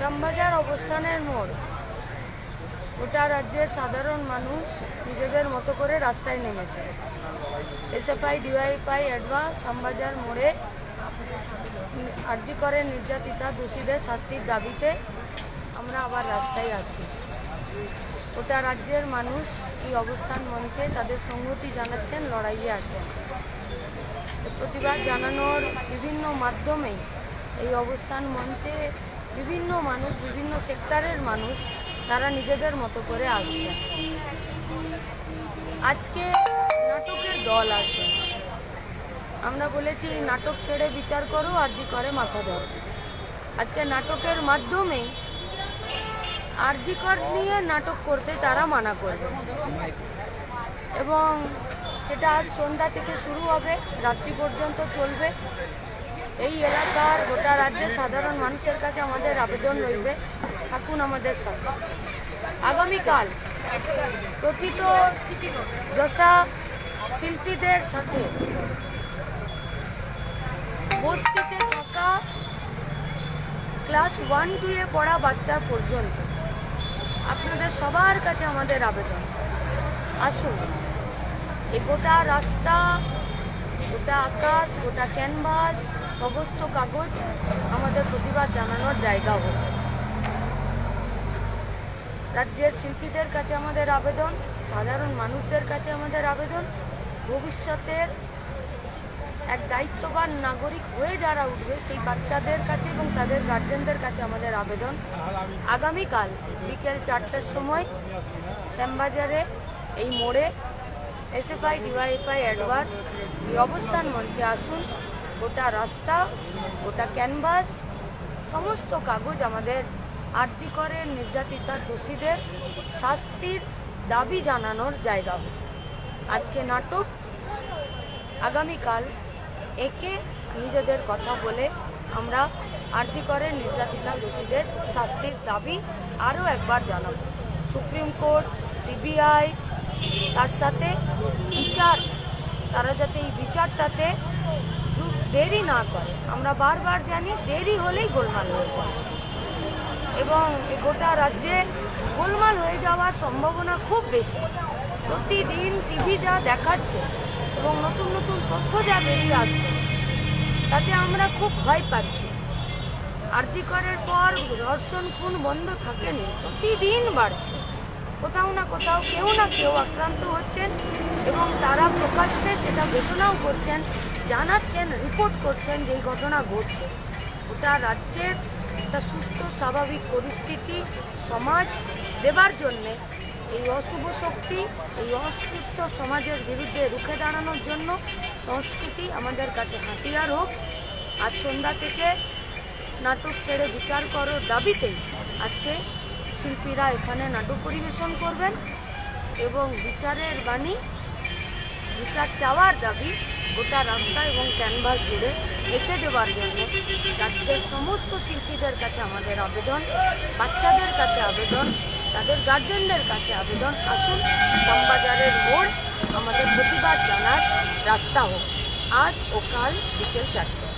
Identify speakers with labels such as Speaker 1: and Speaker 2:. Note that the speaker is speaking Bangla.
Speaker 1: শ্যামবাজার অবস্থানের মোড়। গোটা রাজ্যের সাধারণ মানুষ নিজেদের মতো করে রাস্তায় নেমেছে। এসএফআই ডিওয়াইএফআই অ্যাডভা শ্যামবাজার মোড়ে আরজি করে নির্যাতিতা দোষীদের শাস্তির দাবিতে আমরা আবার রাস্তায় আছি। গোটা রাজ্যের মানুষ এই অবস্থান মঞ্চে তাদের সংহতি জানাচ্ছেন, লড়াইয়ে আছেন। প্রতিবাদ জানানোর বিভিন্ন মাধ্যমে এই অবস্থান মঞ্চে বিভিন্ন মানুষ, বিভিন্ন সেক্টরের মানুষ তারা নিজেদের মতো করে আসছেন। আজকে নাটকের দল আছে। আমরা বলেছি নাটক ছেড়ে বিচার করো, আরজি করে মাথা ধরো। আজকে নাটকের মাধ্যমে আরজি কর নিয়ে নাটক করতে তারা মানা করবে এবং সেটা আজ সন্ধ্যা থেকে শুরু হবে, রাত্রি পর্যন্ত চলবে। এই এলাকার গোটা রাজ্যের সাধারণ মানুষের কাছে আমাদের আবেদন রইবে, থাকুন আমাদের সাথে। আগামীকাল প্রকৃত যশা শিল্পীদের সাথে বস্তিতে থাকা ক্লাস 1-2 পড়া বাচ্চা পর্যন্ত আপনাদের সবার কাছে আমাদের আবেদন, আসুন। এই গোটা রাস্তা, গোটা আকাশ, গোটা ক্যানভাস, সমস্ত কাগজ আমাদের প্রতিবাদ জানানোর জায়গা হোক। রাজ্যের শিল্পীদের কাছে আমাদের আবেদন, সাধারণ মানুষদের কাছে আমাদের আবেদন, ভবিষ্যতের এক দায়িত্ববান নাগরিক হয়ে যারা উঠবে সেই বাচ্চাদের কাছে এবং তাদের গার্জেনদের কাছে আমাদের আবেদন, আগামীকাল বিকেল 4টার সময় শ্যামবাজারে এই মোড়ে এসএফআই ডিওয়াইএফআই অ্যাডভার এই অবস্থান মঞ্চে আসুন। গোটা রাস্তা, গোটা ক্যানভাস, সমস্ত কাগজ আমাদের আরজি করে নির্যাতিতা দোষীদের শাস্তির দাবি জানানোর জায়গা হোক। আজকে নাটক, আগামীকাল একে নিজেদের কথা বলে আমরা আরজি করে নির্যাতিতা দোষীদের শাস্তির দাবি আরও একবার জানাব। সুপ্রিম কোর্ট, সিবিআই, তার সাথে বিচার, তারা যাতে এই বিচারটাতে দেরি না করে। আমরা বারবার জানি দেরি হলেই গোলমাল হয়ে যায় এবং গোটা রাজ্যে গোলমাল হয়ে যাওয়ার সম্ভাবনা খুব বেশি। প্রতিদিন টিভি যা দেখাচ্ছে এবং নতুন নতুন তথ্য যা বেরিয়ে আসছে তাতে আমরা খুব ভয় পাচ্ছি। আরজি করের পর ধর্ষণ খুন বন্ধ থাকেনি, প্রতিদিন বাড়ছে। কোথাও না কোথাও কেউ না কেউ আক্রান্ত হচ্ছেন এবং তারা প্রকাশ্যে সেটা ঘোষণাও করছেন, জানাচ্ছেন, রিপোর্ট করছেন যে এই ঘটনা ঘটছে। গোটা রাজ্যের একটা সুস্থ স্বাভাবিক পরিস্থিতি সমাজ দেবার জন্যে এই অশুভ শক্তি, এই অসুস্থ সমাজের বিরুদ্ধে রুখে দাঁড়ানোর জন্য সংস্কৃতি আমাদের কাছে হাতিয়ার হোক। আজ সন্ধ্যা থেকে নাটক ছেড়ে বিচার করার দাবিতেই আজকে শিল্পীরা এখানে নাটক পরিবেশন করবেন এবং বিচারের বাণী, বিচার চাওয়ার দাবি গোটা রাস্তা এবং ক্যানভাস জুড়ে এঁকে দেওয়ার জন্য রাজ্যের সমস্ত শিল্পীদের কাছে আমাদের আবেদন, বাচ্চাদের কাছে আবেদন, তাদের গার্জেনদের কাছে আবেদন, আসুন শ্যামবাজারের মোড় আমাদের প্রতিবাদ জানার রাস্তা হোক আজ ও কাল বিকেল 4টায়।